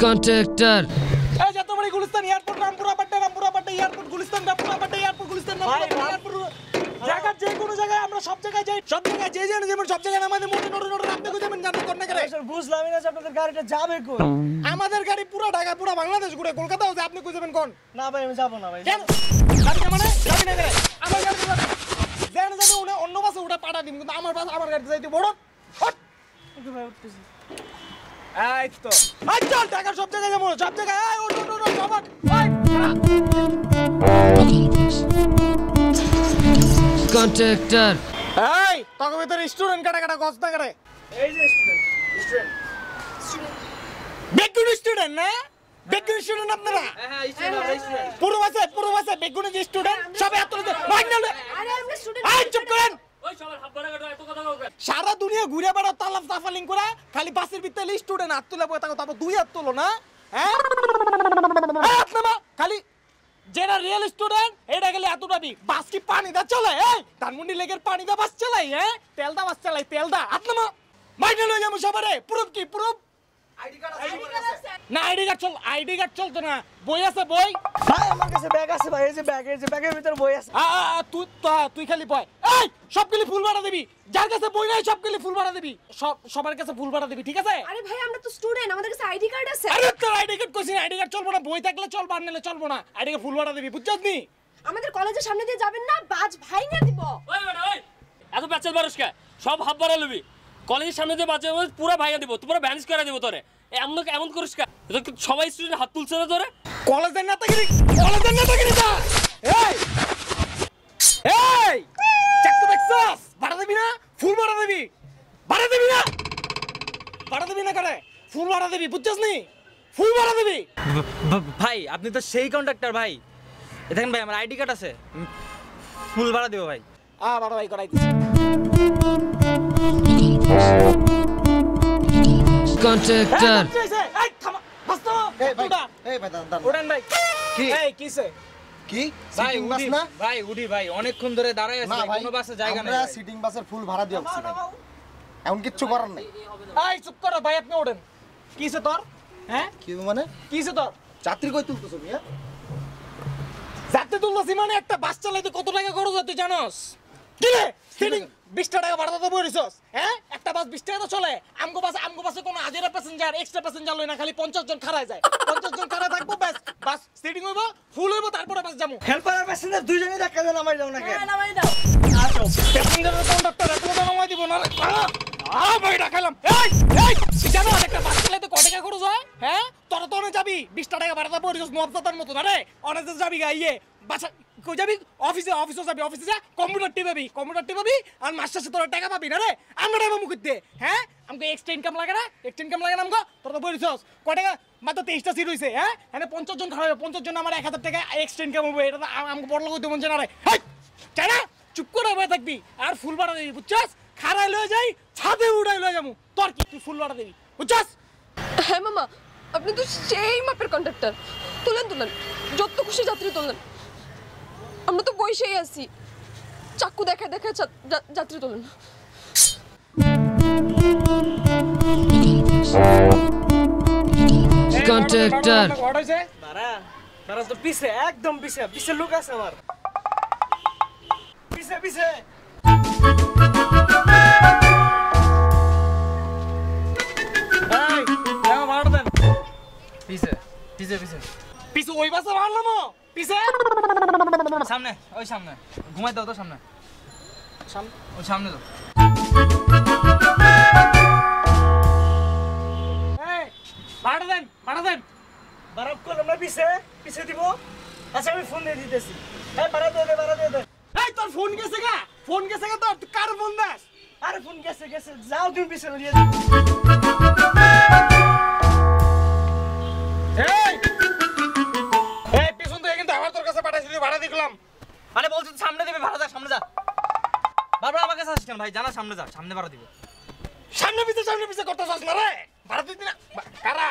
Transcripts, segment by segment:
contractor এই যে তোমার Gulistan airport Rampura Badda airport Gulistan Rampura Badda airport Gulistan airport জায়গা যে কোনো জায়গায় আমরা সব জায়গায় যাই সব জায়গায় যে জানে যেমন সব জায়গায় আমাদের মোটে নোটে আপনি কই যাবেন জানেন কোন করে স্যার বুঝলামই না যে আপনাদের গাড়িটা যাবে কই আমাদের গাড়ি পুরো ঢাকা পুরো বাংলাদেশ ঘুরে কলকাতাও যায় আপনি কই যাবেন কোন না ভাই আমি যাব না ভাই কেন গাড়ি মানে যাবি না করে আমার গাড়ি জানেন জানেন উনি অন্য বাসে উঠে পাঠা দিন কিন্তু আমার বাস আমার গাড়িতে যাইতে বড় হট ওকে ভাই উঠতেছি এই তো আই চল ঢাকা সব জায়গায় যাবো সব জায়গায় এই ওঠ সবার কন্ট্রাক্টর এই তোকে ভিতরে স্টুডেন্ট কাটা গছ না করে এই যে স্টুডেন্ট বেগুনি স্টুডেন্ট না বেগুনি স্টুডেন্ট আপনারা হ্যাঁ স্টুডেন্ট পুরো বাসে বেগুনি যে স্টুডেন্ট সব এত মাইনাল আরে আমরা স্টুডেন্ট আই চুপ করেন ওই সবার হাত বড় এত কথা বলবেন সারা দুনিয়া ঘুরে বেড়াও তালাফ তাফালিং করে খালি বাসের ভিতরে স্টুডেন্ট হাত তুলে বসে থাকো তারপর দুই হাত তোলো না হ্যাঁ হাত নামা খালি যেটা রিয়েল স্টুডেন্ট এটা গেলে এত দাবি বাস কি পানি দা চলে এই ধানমন্ডি লেগের পানি দা বাস চালাই হ্যাঁ তেল দা বাস চালাই তেল দা হাত নামা মাইনে লই যাবো সবারে প্রুফ কি প্রুফ আইডি কার্ড আছে না আইডি কার্ড চলতো না বই আছে বই ভাই আমার কাছে ব্যাগ আছে ভাই এই যে ব্যাগের ভিতর বই আছে তুই খালি বই এই সবগুলি ফুল ভাড়া দিবি যার কাছে বই নাই সবগুলি ফুল ভাড়া দিবি সবার কাছে ফুল ভাড়া দিবি ঠিক আছে আরে ভাই আমরা তো স্টুডেন্ট আমাদের কাছে আইডি কার্ড আছে আরে তোর আইডি কার্ড কইছিস আইডি কার্ড চলবো না বই থাকলে চলবে আর নালে চলবো না আইডি কার্ড ফুল ভাড়া দিবি বুঝছস নি আমাদের কলেজের সামনে দিয়ে যাবেন না বাজ ভাই না দিব ওই বেটা ওই এত বাচ্চা মানুষকে সব হাফ ভাড়া লবি কলেজের সামনে দিয়ে বাচ্চা পুরো ভাইয়া দিব পুরো ভ্যানিশ করে দিব তোরে এমন করিস কা সবাই স্টুডেন্ট হাত তুলছে না তোরে কলেজের নেতাগিরি দা এই চাকু দেখছস ভাড়া দিবি না ফুল ভাড়া দিবি না করে ফুল ভাড়া দিবি বুঝছস নি ফুল ভাড়া দিবি ভাই আপনি তো সেই কন্ট্রাক্টর ভাই দেখেন ভাই আমার আইডি কার্ড আছে ফুল ভাড়া দেব ভাই ভাড়া ভাই করাই দিছি কন্ট্রাক্টর এই থামা বাস তো এই ভাই দাঁড়ান ওড়ান ভাই কি এই কিসে কি ভাই সিটিং বাস না ভাই উডি ভাই অনেকক্ষণ ধরে দাঁড়ায় আছি কোনো বাসে জায়গা নাই আমরা সিটিং বাসের ফুল ভাড়া দিও ভাই এমন কিচ্ছু করার নাই এই চুপ করো ভাই আপনি ওড়েন কিসে তোর হ্যাঁ কি মানে কিসে তোর যাত্রী কই তুলতেছ মিয়া যাত্রী তুলতেছি মানে একটা বাস চালাইতে কত টাকা খরচ হয় তুই জানোস কি রে সিটিং 20 টাকা ভাড়া তো বলিছস হ্যাঁ একটা বাস 20 টাকা তো চলে আমগো বাসে কোনো হাজার প্যাসেঞ্জার এক্সট্রা প্যাসেঞ্জার লয় না খালি 50 জন খাড়ায় যায় 50 জন খাড়া থাকবো বাস সিটিং হইবো ফুল হইবো তারপরে বাস যামু হেল্পার আর প্যাসেঞ্জার দুইজনেই ধাক্কা দিয়ে নামাই যাও না কেন নামাই দাও আসো প্যাসেঞ্জারের কন্ডাক্টর এত টাকা নামাই দিব না ভাই রাখালাম এই জানো একটা বাস চালাইতে কত টাকা খরচ হয় হ্যাঁ তোরা তো অনেক যাবি 20 টাকা ভাড়া তো বলিছস মুআফজাতার মতো না রে অনেক যাবি গাইয়ে বাসা কই যাবি অফিসে যাবি অফিসে যা কম্পিউটার টিপাবি আর মাস্টার সাথে তোরা টাকা পাবি না রে আমরা টাকা মুখ দে হ্যাঁ আমাকে এক্সট্রা ইনকাম লাগে না আমগো তোরা তো বলিছস কয় টাকা মাত্র 23টা সিট হইছে হ্যাঁ এখানে 50 জন খাওয়াবে 50 জন আমার 1000 টাকা এক্সট্রা ইনকাম হবে এটা তো আমাকে বড় লোক হইতে মন জানা রে হেই চাই চুপ করে বসে থাকবি আর ফুল ভাড়া দিবি বুঝছস খাড়াই লয়ে যাই ছাদে উড়াই লয়ে যামু তোর কি তুই ফুল ভাড়া দিবি বুঝছস হ্যাঁ মামা আপনি তো সেই মাপের কন্ট্রাক্টর তুলেন যত খুশি যাত্রী তুলেন আমরা তো বসেই আছি চাকু দেখা যাত্রী তুলেন কন্ট্রাক্টর দাঁড়া তো পিছে একদম পিছে লোক আছে আমার পিছে পিছে ওই বাসে মারলাম পিছে সামনে ঘুমাই দাও তো সামনে ওই সামনে তো ভাড়া দেন বারাপ করলাম না পিছে দিব আচ্ছা আমি ফোন দিয়ে দিতেছি ভাড়া দিয়ে দে এই তোর ফোন গেছে গা তোর তুই কার ফোন দাস আরে ফোন গেছে যাও তুমি পিছে দিয়ে এই পিছন থেকে কিন্তু আমার তোর কাছে পাঠাইছি তুই ভাড়া দিলাম আরে বলছিস সামনে দিবে ভাড়া সামনে যা বারবার আমার কাছে আসছেন ভাই জানা সামনে যা সামনে ভাড়া দিবে সামনে পিছে করতেছস না রে ভাড়া দিবি না কারা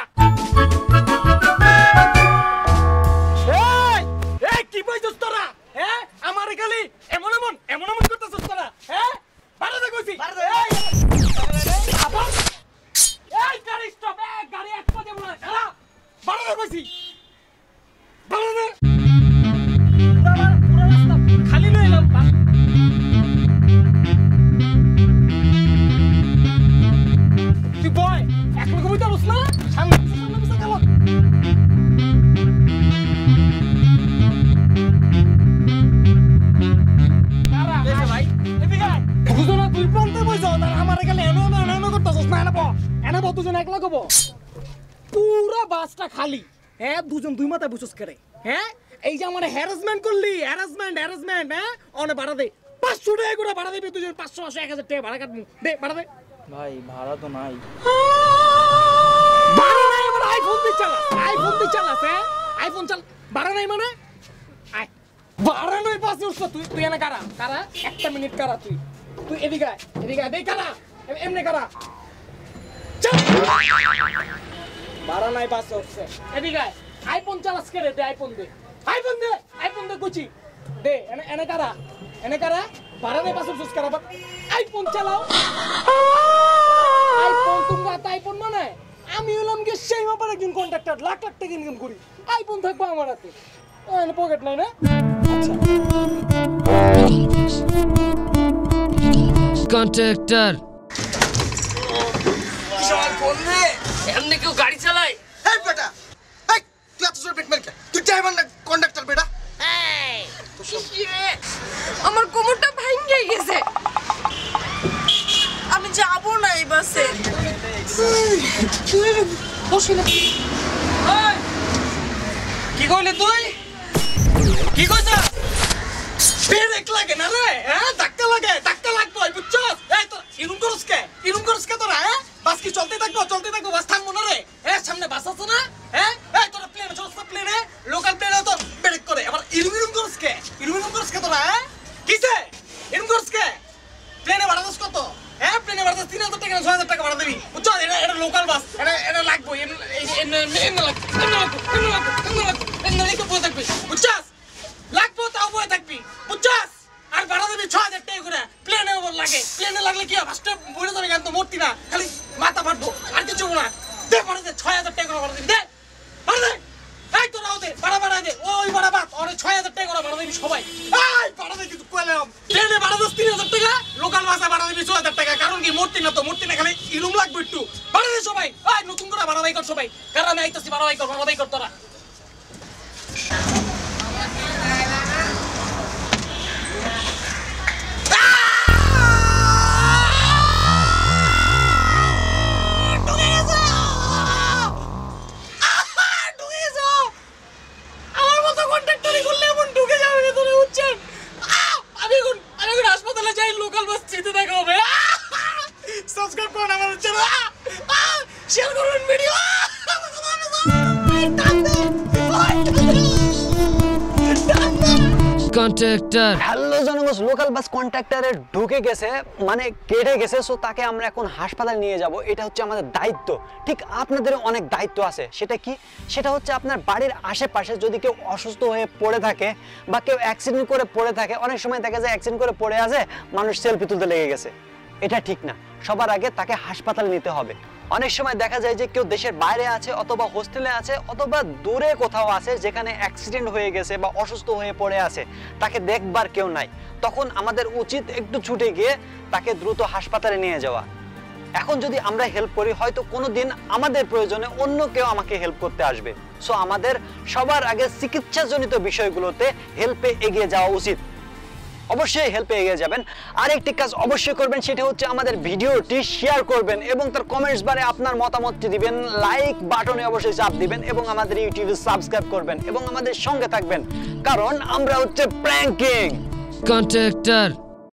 এই কি বইছস তোরা হ্যাঁ আমার খালি এমন করতেছস তোরা হ্যাঁ ভাড়া দে কইছি এই গাড়ি স্টপ গাড়ি এক পা দেব না কথা কব পুরো বাসটা খালি হ্যাঁ দুজন দুই মাথায় বুঝছস করে হ্যাঁ এই যে আমার হ্যারাসমেন্ট করলি হ্যারাসমেন্ট হ্যাঁ অনে ভাড়া দে 500 টাকা করে ভাড়া দিবি দুজন 500 1000 টাকা ভাড়া কাটমু দে ভাড়া দে ভাই ভাড়া তো নাই ভাড়া নাই আমার আইফোন দিয়ে চালাস হ্যাঁ আইফোন চাল ভাড়া নাই মানে আয় ভাড়া নাই পাশে উঠছ তুই এনে কারা একটা মিনিট কারা তুই এদিকে আয় দে কারা এমনে কারা চল ভাড়া নাই পাশে উঠছে এদিকে আয় আইফোন চালাস করে দে আইফোন দে কুচি দে এনে কারা ভাড়া নাই পাশে উঠছ কারা আইফোন চালাও আইফোন তুমি আইফোন মানে আমি হলাম কি সেই ব্যাপারে একজন কন্ট্রাক্টর লাখ লাখ টাকা ইনকাম করি আইফোন থাকবে আমার হাতে পকেট নাই না আচ্ছা কন্ট্রাক্টর বিশাল ফোন রে এমনি কেউ গাড়ি চালায় এই বেটা এই তুই এত জোরে পেট মেলকে তুই ড্রাইভার না কন্ডাক্টর বেটা আমার কোমরটা ভেঙে গেছে আমি যাবো না এই বাসে কি কইলি তুই কি কইছ ব্রেক লাগে না রে হ্যাঁ ধাক্কা লাগবে বুঝছস এই তো ইরুম করস কে তোরা হ্যাঁ বাস কি চলতে থাকবো বাস থামবো না রে সামনে বাস আছে না হ্যাঁ এই তোরা প্লেনে চলছ প্লেনে লোকাল প্লেনে তো ব্রেক করে আবার ইরুম করস কে তোরা হ্যাঁ কিসে ইরুম করস কে প্লেনে ভাড়া দস কত হ্যাঁ প্লেনে ভাড়া 3000 টাকা 6000 টাকা ভাড়া দিবি বুঝছস এটা লোকাল বাস এটা লাগবে বুঝছস লাগবো তাও বয়ে থাকবি বুঝছস আর ভাড়া দিবি 6000 টাকা করে প্লেনে লাগলে কি হবে ফার্স্টে বলে যাবে কেন তো মরতি না খালি মাথা ফাটবো আর কিছু না দে ভাড়া দে 6000 টাকা করে ভাড়া দিবি দে ভাড়া দে এই তো রাও দে ভাড়া দে ওই ভাড়া বাদ আর 6000 টাকা করে ভাড়া দিবি সবাই এই ভাড়া দে কিন্তু কইলাম প্লেনে ভাড়া 3000 টাকা লোকাল বাসে ভাড়া দিবি 6000 টাকা কারণ কি মরতি না খালি ইলুম লাগবে একটু ভাড়া দে সবাই এই নতুন করে ভাড়া বাই কর সবাই কারণ আমি আইতাছি ভাড়া বাই কর তোরা হাসপাতালে যাই লোকাল বাস চিতে দেখা হবে সাবস্ক্রাইব করুন আমাদের চ্যানেল শেয়ার করুন ভিডিও কন্ট্রাক্টর হ্যালো জনগণ লোকাল বাস কন্ট্রাক্টরে ঢুকে গেছে মানে কেটে গেছে সো তাকে আমরা এখন হাসপাতালে নিয়ে যাব এটা হচ্ছে আমাদের দায়িত্ব ঠিক আপনাদের অনেক দায়িত্ব আছে সেটা কি সেটা হচ্ছে আপনার বাড়ির আশেপাশে যদি কেউ অসুস্থ হয়ে পড়ে থাকে বা কেউ অ্যাক্সিডেন্ট করে পড়ে থাকে অনেক সময় দেখা যায় অ্যাক্সিডেন্ট করে পড়ে আছে মানুষ সেলফি তুলতে লেগে গেছে এটা ঠিক না সবার আগে তাকে হাসপাতালে নিতে হবে অনেক সময় দেখা যায় যে কেউ দেশের বাইরে আছে অথবা হোস্টেলে আছে অথবা দূরে কোথাও আছে যেখানে অ্যাক্সিডেন্ট হয়ে গেছে বা অসুস্থ হয়ে পড়ে আছে তাকে দেখবার কেউ নাই তখন আমাদের উচিত একটু ছুটে গিয়ে তাকে দ্রুত হাসপাতালে নিয়ে যাওয়া এখন যদি আমরা হেল্প করি হয়তো কোনোদিন আমাদের প্রয়োজনে অন্য কেউ আমাকে হেল্প করতে আসবে সো আমাদের সবার আগে চিকিৎসাজনিত বিষয়গুলোতে হেল্পে এগিয়ে যাওয়া উচিত অবশ্যই হেল্পে এগিয়ে যাবেন আরেকটি কাজ অবশ্যই করবেন সেটা হচ্ছে আমাদের ভিডিওটি শেয়ার করবেন এবং তার কমেন্টস বারে আপনার মতামতটি দিবেন লাইক বাটনে অবশ্যই চাপ দিবেন এবং আমাদের ইউটিউবে সাবস্ক্রাইব করবেন এবং আমাদের সঙ্গে থাকবেন কারণ আমরা হচ্ছে প্র্যাঙ্কিং কন্ট্রাক্টর